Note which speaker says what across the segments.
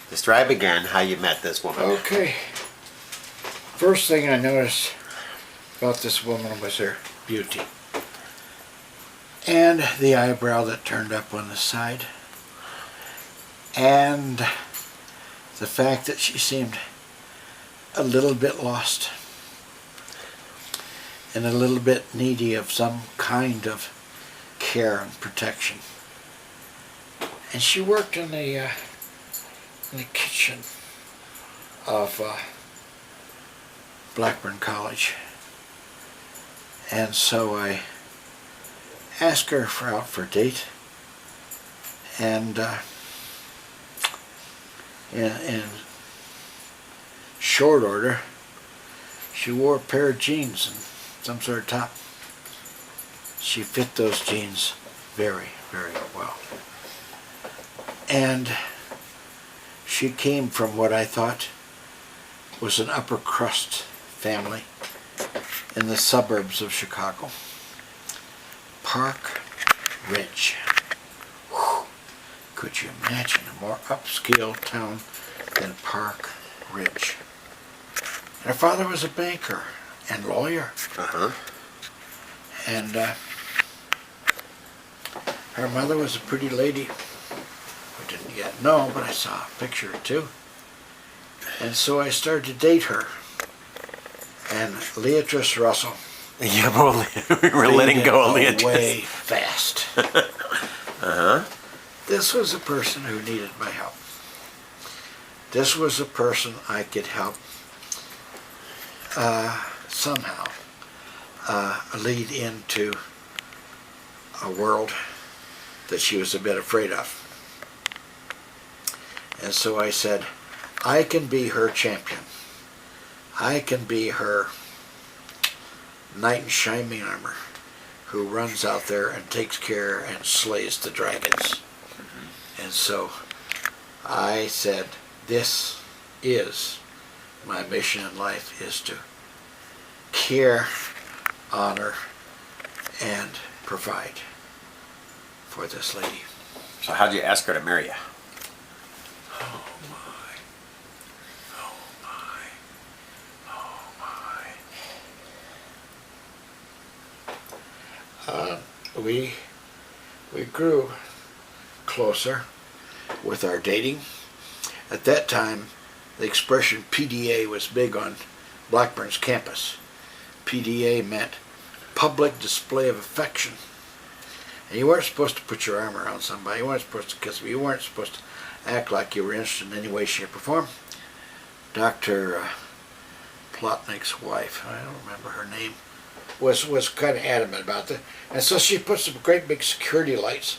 Speaker 1: Describe again how you met this woman.
Speaker 2: Okay. First thing I noticed about this woman was her beauty. And the eyebrow that turned up on the side. And the fact that she seemed a little bit lost. And a little bit needy of some kind of care and protection. And she worked in the kitchen of Blackburn College. And so I asked her out for a date, and in short order, she wore a pair of jeans and some sort of top. She fit those jeans very, very well. And she came from what I thought was an upper crust family in the suburbs of Chicago. Park Ridge. Whew. Could you imagine a more upscale town than Park Ridge? And her father was a banker and lawyer. And her mother was a pretty lady. I didn't yet know, but I saw a picture or two. And so I started to date her. And Leatrice Russell.
Speaker 1: Yeah, well, we were letting go of Leatrice.
Speaker 2: Way fast. This was a person who needed my help. This was a person I could help somehow lead into a world that she was a bit afraid of. And so I said, I can be her champion. I can be her knight in shining armor who runs out there and takes care and slays the dragons. And so I said, this is my mission in life, is to care, honor, and provide for this lady.
Speaker 1: So how'd you ask her to marry you?
Speaker 2: Oh my. Oh my. Oh my. We grew closer with our dating. At that time, the expression PDA was big on Blackburn's campus. PDA meant public display of affection. And you weren't supposed to put your arm around somebody. You weren't supposed to kiss them. You weren't supposed to act like you were interested in any way, shape, or form. Dr. Plotnick's wife, I don't remember her name, was kind of adamant about that. And so she put some great big security lights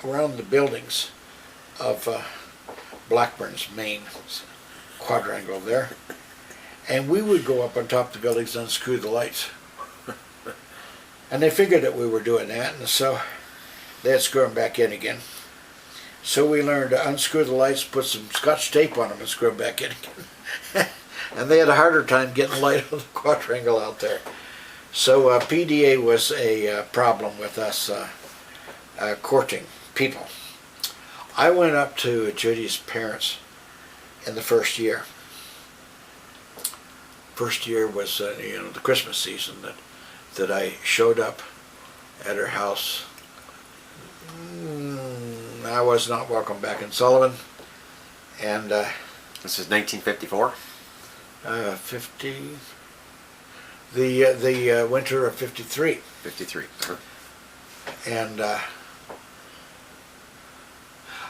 Speaker 2: around the buildings of Blackburn's main quadrangle there. And we would go up on top of the buildings and unscrew the lights. And they figured that we were doing that, and so they'd screw them back in again. So we learned to unscrew the lights, put some Scotch tape on them, and screw them back in again. And they had a harder time getting light on the quadrangle out there. So PDA was a problem with us courting people. I went up to Judy's parents in the first year. First year was the Christmas season that I showed up at her house. I was not welcome back in Sullivan, and
Speaker 1: This is 1954?
Speaker 2: the winter of 53.
Speaker 1: 53.
Speaker 2: And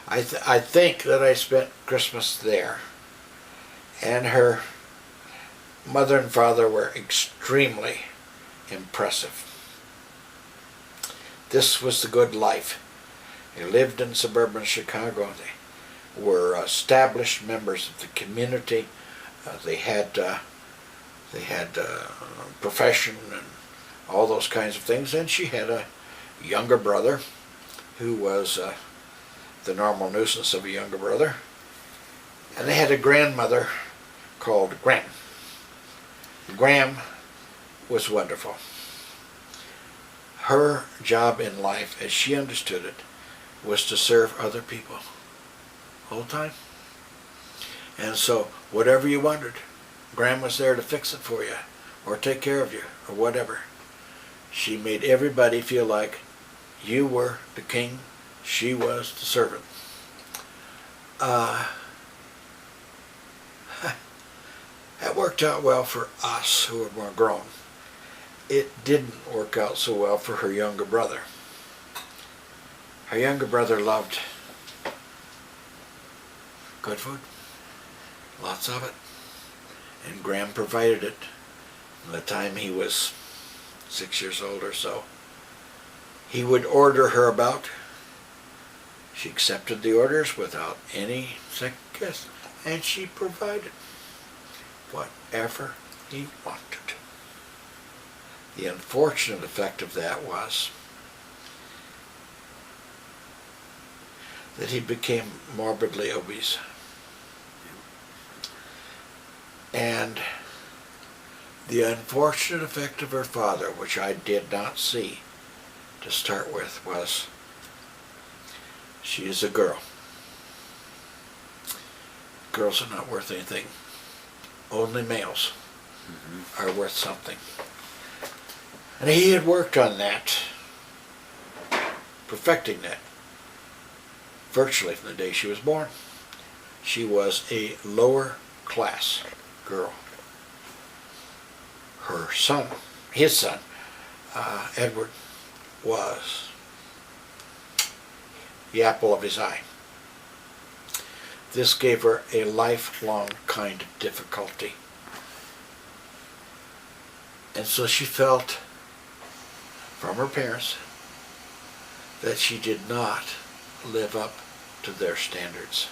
Speaker 2: I think that I spent Christmas there, and her mother and father were extremely impressive. This was the good life. They lived in suburban Chicago. They were established members of the community. They had profession and all those kinds of things. And she had a younger brother who was the normal nuisance of a younger brother. And they had a grandmother called Graham. Graham was wonderful. Her job in life, as she understood it, was to serve other people all the time. And so whatever you wondered, Graham was there to fix it for you, or take care of you, or whatever. She made everybody feel like you were the king, she was the servant. That worked out well for us who were more grown. It didn't work out so well for her younger brother. Her younger brother loved good food, lots of it, and Graham provided it from the time he was 6 years old or so. He would order her about. She accepted the orders without any second guess, and she provided whatever he wanted. The unfortunate effect of that was that he became morbidly obese. And the unfortunate effect of her father, which I did not see to start with, was she is a girl. Girls are not worth anything. Only males are worth something. And he had worked on that, perfecting that, virtually from the day she was born. She was a lower class girl. Her son, his son, Edward, was the apple of his eye. This gave her a lifelong kind of difficulty. And so she felt from her parents that she did not live up to their standards.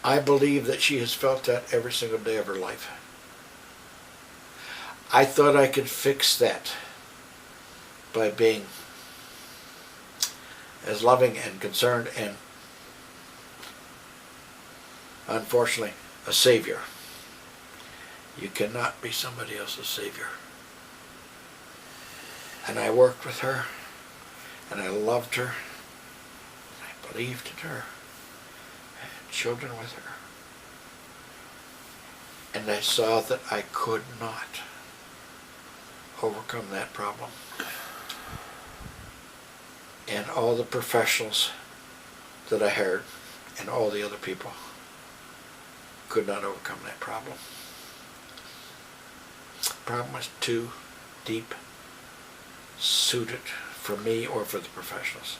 Speaker 2: I believe that she has felt that every single day of her life. I thought I could fix that by being as loving and concerned and, unfortunately, a savior. You cannot be somebody else's savior. And I worked with her, and I loved her, and I believed in her, I had children with her. And I saw that I could not overcome that problem. And all the professionals that I hired and all the other people could not overcome that problem. The problem was too deep suited for me or for the professionals.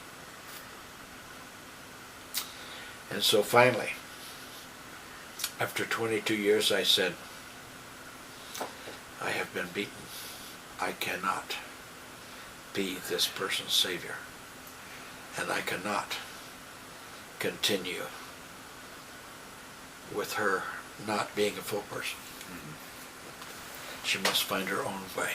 Speaker 2: And so finally, after 22 years, I said, I have been beaten. I cannot be this person's savior. And I cannot continue with her not being a full person. She must find her own way.